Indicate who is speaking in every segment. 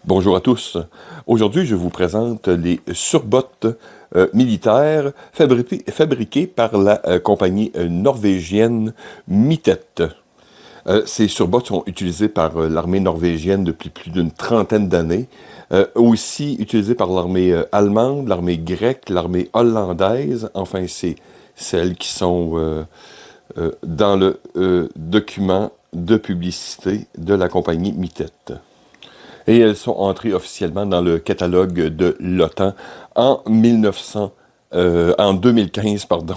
Speaker 1: Bonjour à tous. Aujourd'hui, je vous présente les surbottes militaires fabriquées par la compagnie norvégienne Mittet. Ces surbottes sont utilisées par l'armée norvégienne depuis plus d'une trentaine d'années, aussi utilisées par l'armée allemande, l'armée grecque, l'armée hollandaise. Enfin, c'est celles qui sont dans le document de publicité de la compagnie Mittet. Et elles sont entrées officiellement dans le catalogue de l'OTAN en 2015, pardon.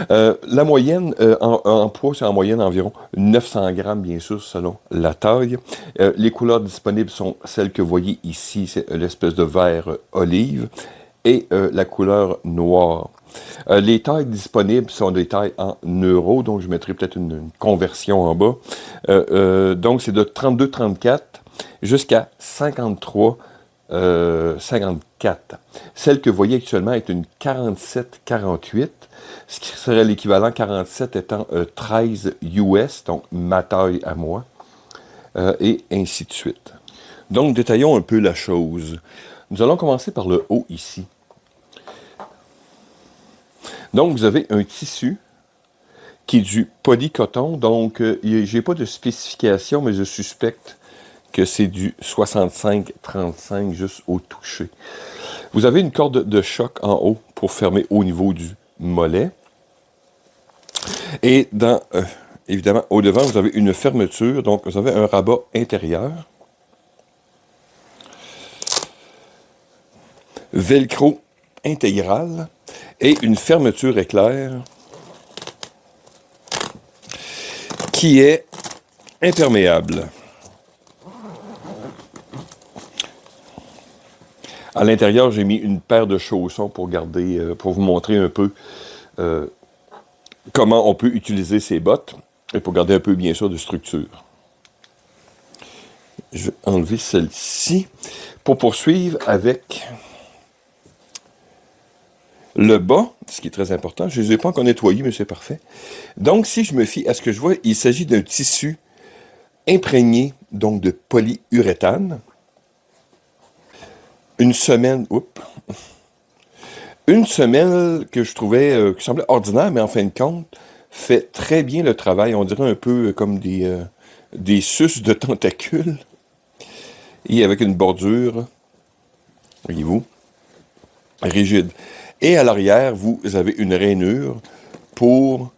Speaker 1: La moyenne en poids, c'est en moyenne environ 900 grammes, bien sûr, selon la taille. Les couleurs disponibles sont celles que vous voyez ici, c'est l'espèce de vert olive, et la couleur noire. Les tailles disponibles sont des tailles en euros, donc je mettrai peut-être une conversion en bas. Donc c'est de 32-34 jusqu'à 53, 54. Celle que vous voyez actuellement est une 47-48, ce qui serait l'équivalent 47 étant 13 US, donc ma taille à moi, et ainsi de suite. Donc, détaillons un peu la chose. Nous allons commencer par le haut ici. Donc, vous avez un tissu qui est du polycoton, donc je n'ai pas de spécification, mais je suspecte que c'est du 65-35 juste au toucher. Vous avez une corde de choc en haut pour fermer au niveau du mollet. Et évidemment, au devant, vous avez une fermeture, donc vous avez un rabat intérieur. Velcro intégral et une fermeture éclair qui est imperméable. À l'intérieur, j'ai mis une paire de chaussons pour pour vous montrer un peu comment on peut utiliser ces bottes et pour garder un peu, bien sûr, de structure. Je vais enlever celle-ci pour poursuivre avec le bas, ce qui est très important. Je ne les ai pas encore nettoyés, mais c'est parfait. Donc, si je me fie à ce que je vois, il s'agit d'un tissu imprégné donc de polyuréthane. Une semelle que je trouvais, qui semblait ordinaire, mais en fin de compte, fait très bien le travail. On dirait un peu comme des suces de tentacules. Et avec une bordure, voyez-vous, rigide. Et à l'arrière, vous avez une rainure pour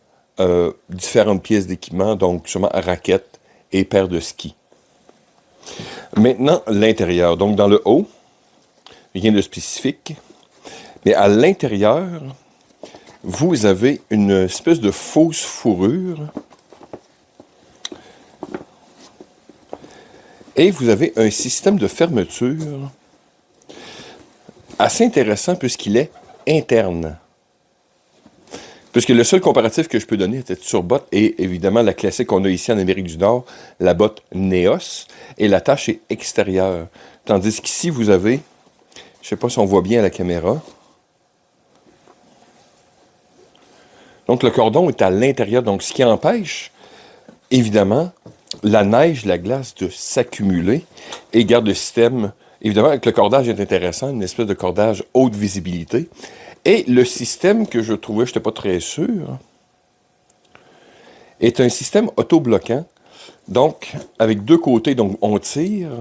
Speaker 1: différentes pièces d'équipement, donc sûrement raquettes et paires de skis. Maintenant, l'intérieur. Donc, dans le haut, rien de spécifique. Mais à l'intérieur, vous avez une espèce de fausse fourrure. Et vous avez un système de fermeture assez intéressant puisqu'il est interne. Puisque le seul comparatif que je peux donner à cette surbotte est évidemment la classique qu'on a ici en Amérique du Nord, la botte Neos, et la tâche est extérieure. Tandis qu'ici, vous avez, je ne sais pas si on voit bien à la caméra, donc le cordon est à l'intérieur, donc ce qui empêche, évidemment, la neige, la glace de s'accumuler et garde le système. Évidemment, avec le cordage est intéressant, une espèce de cordage haute visibilité. Et le système que je trouvais, je n'étais pas très sûr, est un système autobloquant. Donc, avec deux côtés, donc on tire.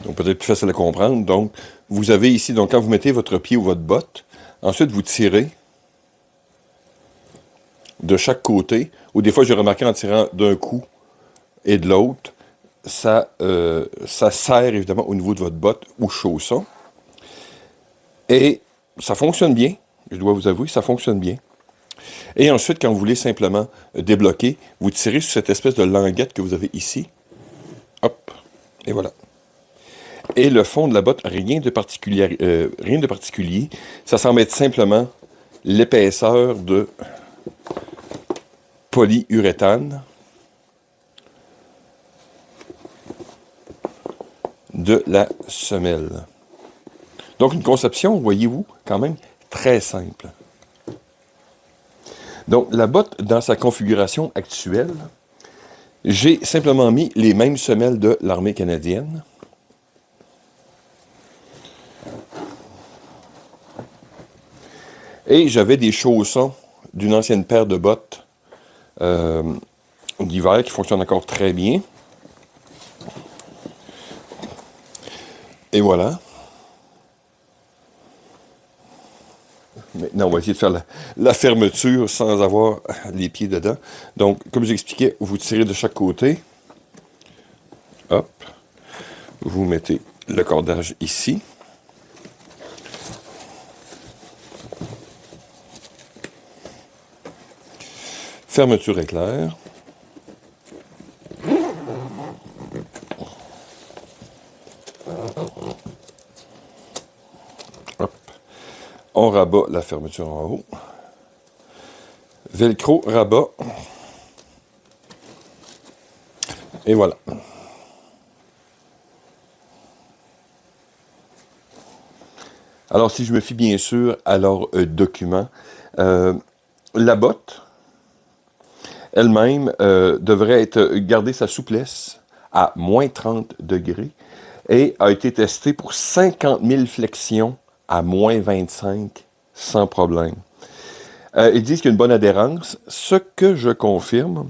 Speaker 1: Donc, peut-être plus facile à comprendre. Donc, vous avez ici, donc quand vous mettez votre pied ou votre botte, ensuite vous tirez de chaque côté. Ou des fois, j'ai remarqué en tirant d'un coup et de l'autre, ça serre évidemment au niveau de votre botte ou chausson. Et ça fonctionne bien, je dois vous avouer, ça fonctionne bien. Et ensuite, quand vous voulez simplement débloquer, vous tirez sur cette espèce de languette que vous avez ici. Hop, et voilà. Et le fond de la botte, rien de particulier. Ça semble être simplement l'épaisseur de polyuréthane de la semelle. Donc, une conception, voyez-vous, quand même très simple. Donc, la botte, dans sa configuration actuelle, j'ai simplement mis les mêmes semelles de l'armée canadienne. Et j'avais des chaussons d'une ancienne paire de bottes d'hiver qui fonctionnent encore très bien. Et voilà. Maintenant, on va essayer de faire la fermeture sans avoir les pieds dedans. Donc, comme j'expliquais, vous tirez de chaque côté. Hop. Vous mettez le cordage ici. Fermeture éclair. Hop. On rabat la fermeture en haut. Velcro, rabat. Et voilà. Alors, si je me fie bien sûr à leur document, la botte elle-même devrait garder sa souplesse à moins 30 degrés et a été testée pour 50 000 flexions à moins 25 sans problème. Ils disent qu'il y a une bonne adhérence, ce que je confirme,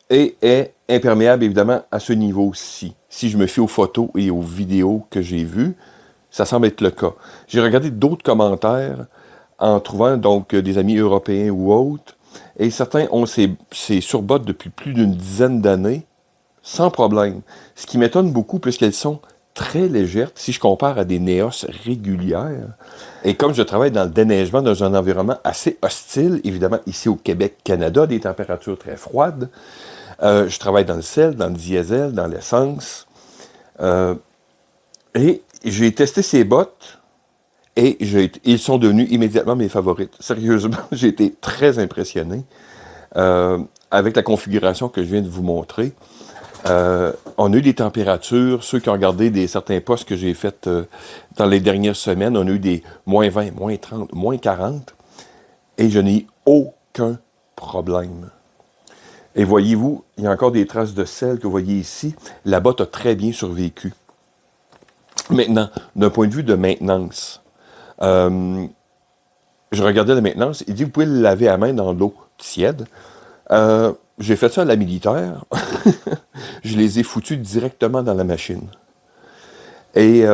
Speaker 1: et est imperméable évidemment à ce niveau-ci. Si je me fie aux photos et aux vidéos que j'ai vues, ça semble être le cas. J'ai regardé d'autres commentaires en trouvant donc des amis européens ou autres, et certains ont ces surbottes depuis plus d'une dizaine d'années, sans problème. Ce qui m'étonne beaucoup, puisqu'elles sont très légères, si je compare à des Neos régulières. Et comme je travaille dans le déneigement, dans un environnement assez hostile, évidemment ici au Québec, Canada, des températures très froides, je travaille dans le sel, dans le diesel, dans l'essence, et j'ai testé ces bottes, et ils sont devenus immédiatement mes favorites. Sérieusement, j'ai été très impressionné avec la configuration que je viens de vous montrer. On a eu des températures, ceux qui ont regardé certains posts que j'ai faits dans les dernières semaines, on a eu des moins 20, moins 30, moins 40, et je n'ai eu aucun problème. Et voyez-vous, il y a encore des traces de sel que vous voyez ici. La botte a très bien survécu. Maintenant, d'un point de vue de maintenance, je regardais la maintenance, il dit, vous pouvez le laver à main dans l'eau tiède. J'ai fait ça à la militaire. Je les ai foutus directement dans la machine. Et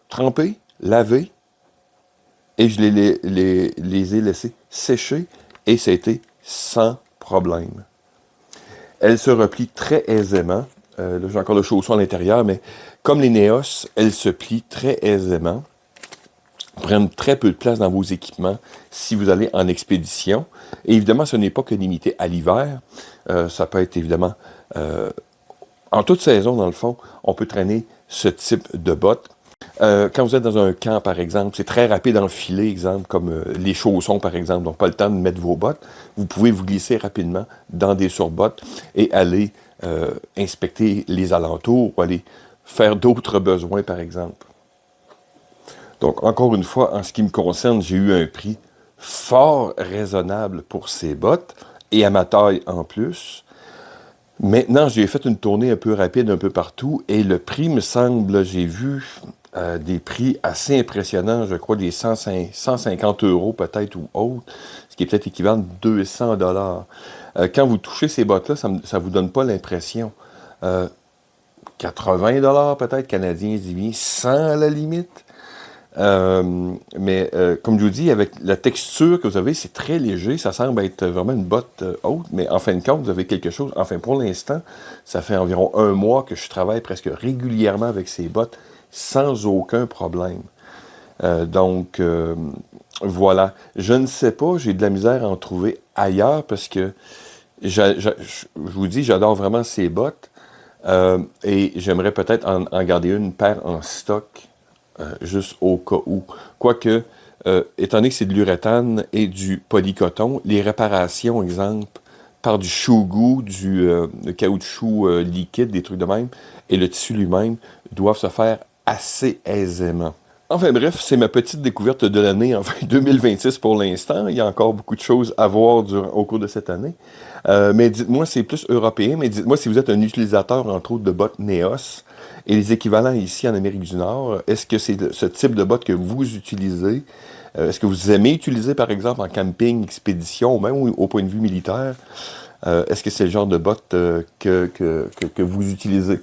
Speaker 1: trempés, lavés, et je les ai laissés sécher, et ça a été sans problème. Elles se replient très aisément. Là, j'ai encore le chausson à l'intérieur, mais comme les Neos, elles se plient très aisément. Prennent très peu de place dans vos équipements si vous allez en expédition. Et évidemment, ce n'est pas que limité à l'hiver. Ça peut être évidemment... en toute saison, dans le fond, on peut traîner ce type de bottes. Quand vous êtes dans un camp, par exemple, c'est très rapide à enfiler, exemple, comme les chaussons, par exemple, donc pas le temps de mettre vos bottes. Vous pouvez vous glisser rapidement dans des surbottes et aller inspecter les alentours ou aller faire d'autres besoins, par exemple. Donc, encore une fois, en ce qui me concerne, j'ai eu un prix fort raisonnable pour ces bottes, et à ma taille en plus. Maintenant, j'ai fait une tournée un peu rapide un peu partout, et le prix me semble, j'ai vu des prix assez impressionnants, je crois des 150 € peut-être ou autre, ce qui est peut-être équivalent de 200 $. Quand vous touchez ces bottes-là, ça ne vous donne pas l'impression. 80 $ peut-être, canadiens, 100 à la limite. Mais comme je vous dis, avec la texture que vous avez, c'est très léger, ça semble être vraiment une botte haute, mais en fin de compte, vous avez quelque chose, enfin pour l'instant, ça fait environ 1 mois que je travaille presque régulièrement avec ces bottes, sans aucun problème. Donc, voilà. Je ne sais pas, j'ai de la misère à en trouver ailleurs, parce que, je vous dis, j'adore vraiment ces bottes, et j'aimerais peut-être en garder une paire en stock, juste au cas où. Quoique, étant donné que c'est de l'uréthane et du polycoton, les réparations, exemple, par du shougou, du caoutchouc liquide, des trucs de même, et le tissu lui-même, doivent se faire assez aisément. Enfin bref, c'est ma petite découverte de l'année, enfin 2026 pour l'instant. Il y a encore beaucoup de choses à voir au cours de cette année. Mais dites-moi, c'est plus européen, mais dites-moi si vous êtes un utilisateur, entre autres, de bots Neos et les équivalents ici en Amérique du Nord, est-ce que c'est ce type de bot que vous utilisez? Est-ce que vous aimez utiliser, par exemple, en camping, expédition, ou même au point de vue militaire? Est-ce que c'est le genre de bot que vous utilisez?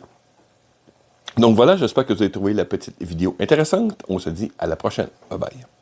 Speaker 1: Donc voilà, j'espère que vous avez trouvé la petite vidéo intéressante. On se dit à la prochaine. Bye bye.